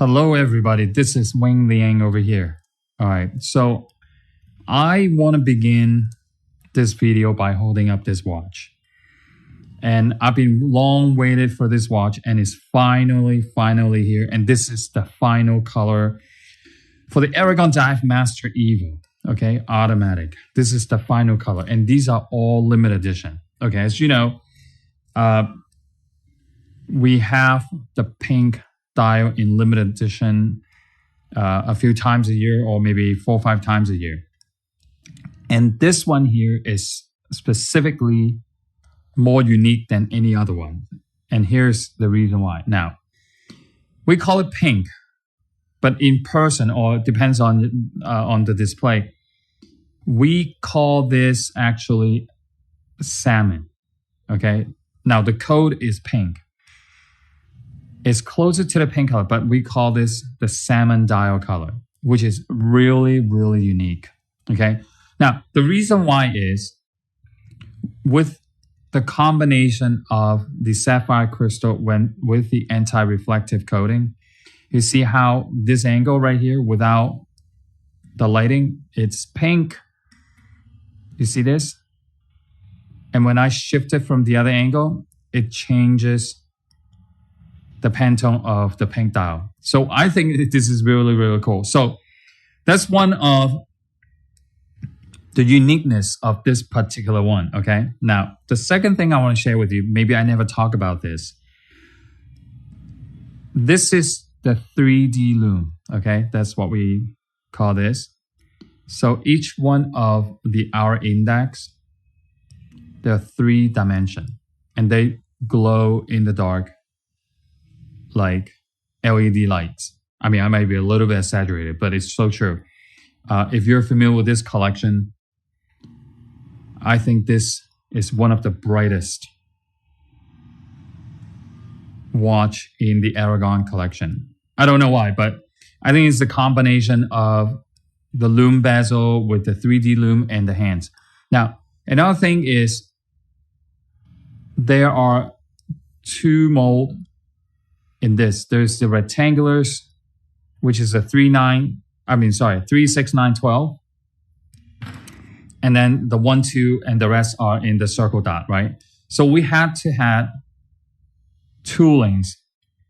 Hello, everybody. This is Wing Liang over here. All right, so I want to begin this video by holding up this watch. And I've been long waited for this watch, and it's finally here. And this is the final color for the Aragon Divemaster EVO, okay, Automatic. This is the final color, and these are all limited edition. Okay, as you know, we have the Pink Dial in limited edition a few times a year, or maybe 4 or 5 times a year. And this one here is specifically more unique than any other one. And here's the reason why. Now, we call it pink, but in person, or it depends on the display, we call this actually salmon. Okay. Now the code is pink. It's closer to the pink color, but we call this the salmon dial color, which is really unique. Okay. Now, the reason why is with the combination of the sapphire crystal with the anti-reflective coating, you see how this angle right here without the lighting, it's pink. You see this? And when I shift it from the other angle, it changes the Pantone of the pink dial. So I think this is really cool. So that's one of the uniqueness of this particular one, okay? Now, the second thing I want to share with you, maybe I never talk about this. This is the 3D loom, okay? That's what we call this. So each one of the hour index, there are 3 dimensions, and they glow in the dark like LED lights. I mean, I might be a little bit exaggerated, but it's so true. If you're familiar with this collection, I think this is one of the brightest watch in the Aragon collection. I don't know why, but I think it's the combination of the loom bezel with the 3D loom and the hands. Now, another thing is there are 2 molds in this. There's the rectangulars, which is a 36912. And then the 1, 2, and the rest are in the circle dot, right? So we had to have toolings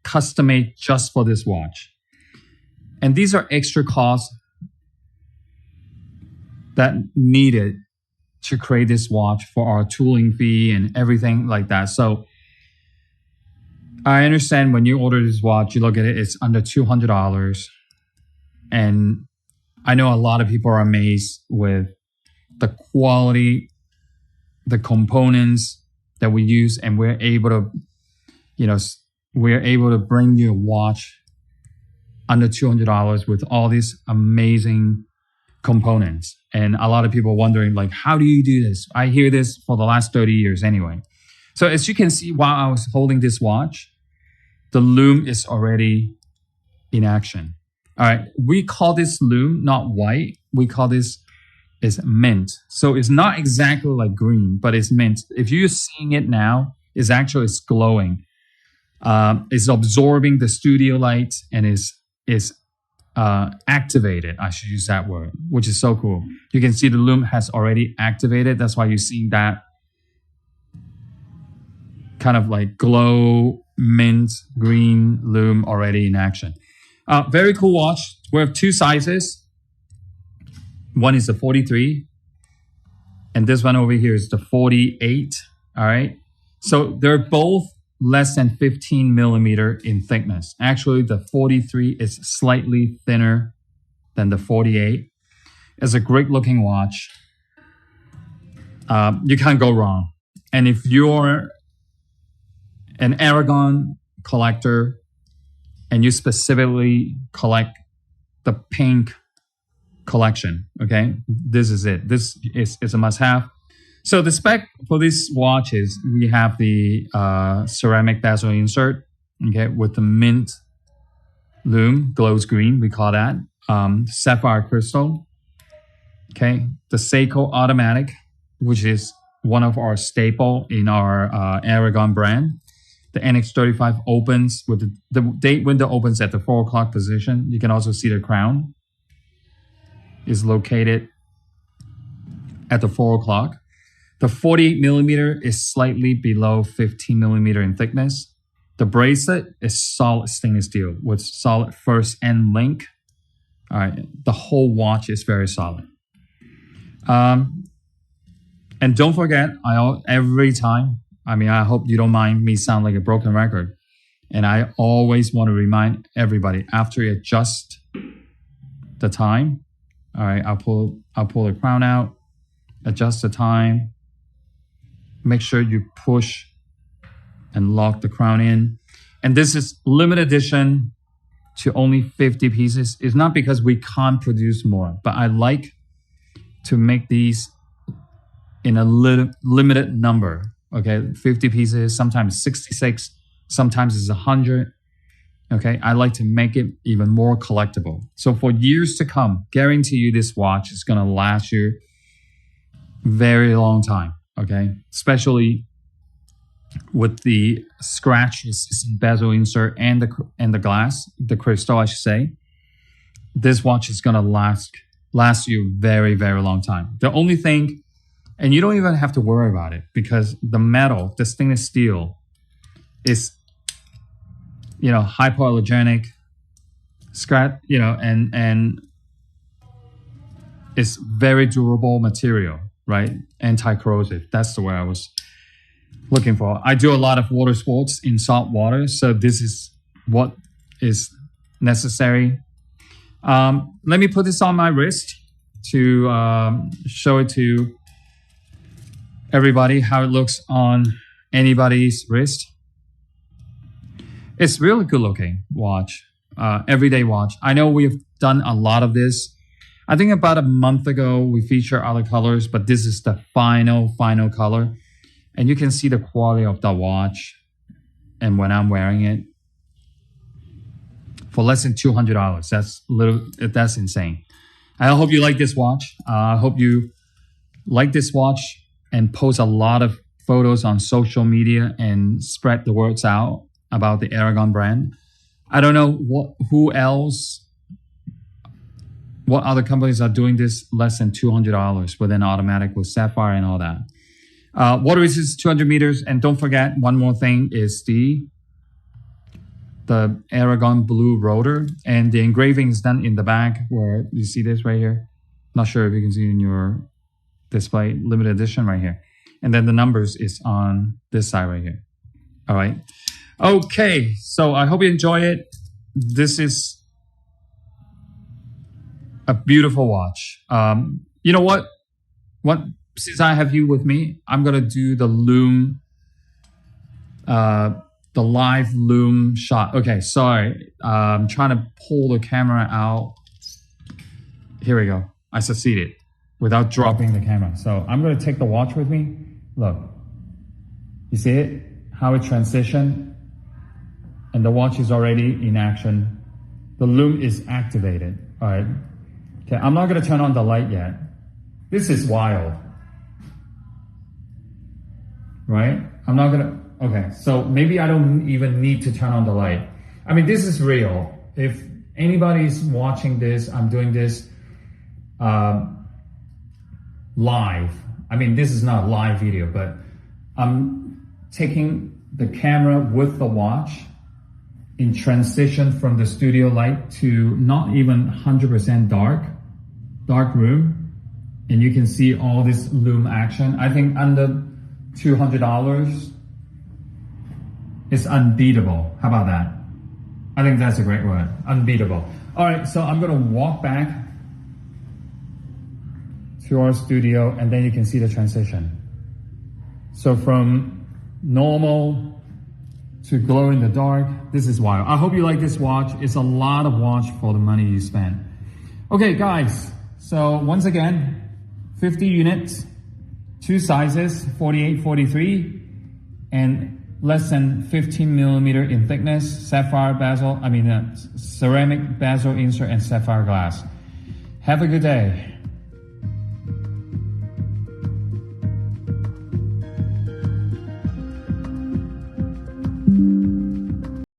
custom made just for this watch. And these are extra costs that needed to create this watch for our tooling fee and everything like that. So I understand when you order this watch, you look at it, it's under $200. And I know a lot of people are amazed with the quality, the components that we use, and we're able to, bring you a watch under $200 with all these amazing components. And a lot of people wondering, like, how do you do this? I hear this for the last 30 years anyway. So as you can see, while I was holding this watch, the loom is already in action. All right, we call this loom not white. We call this is mint. So it's not exactly like green, but it's mint. If you're seeing it now, it's glowing. It's absorbing the studio light and is activated. I should use that word, which is so cool. You can see the loom has already activated. That's why you're seeing that kind of like glow mint green loom already in action. Very cool watch. We have 2 sizes. One is the 43, and this one over here is the 48. All right. So they're both less than 15 millimeter in thickness. Actually, the 43 is slightly thinner than the 48. It's a great looking watch. You can't go wrong. And if you're an Aragon collector and you specifically collect the pink collection, okay, this is it. This is a must-have. So the spec for this watch is we have the ceramic bezel insert, okay, with the mint loom, glows green, we call that, sapphire crystal, okay, the EVO Automatic, which is one of our staple in our Aragon brand, The NH35 opens with the date window opens at the 4 o'clock position. You can also see the crown is located at the 4 o'clock. The 48 millimeter is slightly below 15 millimeter in thickness. The bracelet is solid stainless steel with solid first end link. All right, the whole watch is very solid. And don't forget, every time, I hope you don't mind me sound like a broken record. And I always want to remind everybody, after you adjust the time, all right, I'll pull the crown out, adjust the time, make sure you push and lock the crown in. And this is limited edition to only 50 pieces. It's not because we can't produce more, but I like to make these in a limited number. Okay, 50 pieces, sometimes 66, sometimes it's 100. Okay, I like to make it even more collectible. So for years to come, guarantee you this watch is gonna last you very long time. Okay, especially with the scratches, bezel insert, and the glass, the crystal, I should say. This watch is gonna last you very, very long time. The only thing, and you don't even have to worry about it, because the metal, the stainless steel, is, hypoallergenic, scratch, and it's very durable material, right? Anti-corrosive. That's the word I was looking for. I do a lot of water sports in salt water, so this is what is necessary. Let me put this on my wrist to show it to everybody how it looks on anybody's wrist. It's really good looking watch, everyday watch. I know we've done a lot of this. I think about a month ago we featured other colors, but this is the final color. And you can see the quality of the watch. And when I'm wearing it, for less than $200, that's insane. I hope you like this watch. I hope you like this watch and post a lot of photos on social media and spread the words out about the Aragon brand. I don't know what other companies are doing this less than $200 with an automatic, with sapphire and all that. Water resistance 200 meters. And don't forget, one more thing is the Aragon blue rotor. And the engraving is done in the back, where you see this right here. Not sure if you can see it in your display, limited edition right here. And then the numbers is on this side right here. All right. Okay, so I hope you enjoy it. This is a beautiful watch. You know what? Since I have you with me, I'm gonna do the lume, the live lume shot. Okay, sorry. I'm trying to pull the camera out. Here we go. I succeeded without dropping the camera. So I'm gonna take the watch with me. Look, you see it? How it transitioned? And the watch is already in action. The lume is activated. All right. Okay, I'm not gonna turn on the light yet. This is wild. Right? I'm not gonna, okay, so maybe I don't even need to turn on the light. This is real. If anybody's watching this, I'm doing this live. This is not a live video, but I'm taking the camera with the watch in transition from the studio light to not even 100% dark room. And you can see all this lume action. I think under $200 is unbeatable. How about that? I think that's a great word, unbeatable. All right, so I'm gonna walk back to our studio and then you can see the transition. So from normal to glow in the dark, this is wild. I hope you like this watch. It's a lot of watch for the money you spend. Okay, guys, so once again, 50 units, 2 sizes, 48, 43, and less than 15 millimeter in thickness, sapphire bezel, ceramic bezel insert and sapphire glass. Have a good day.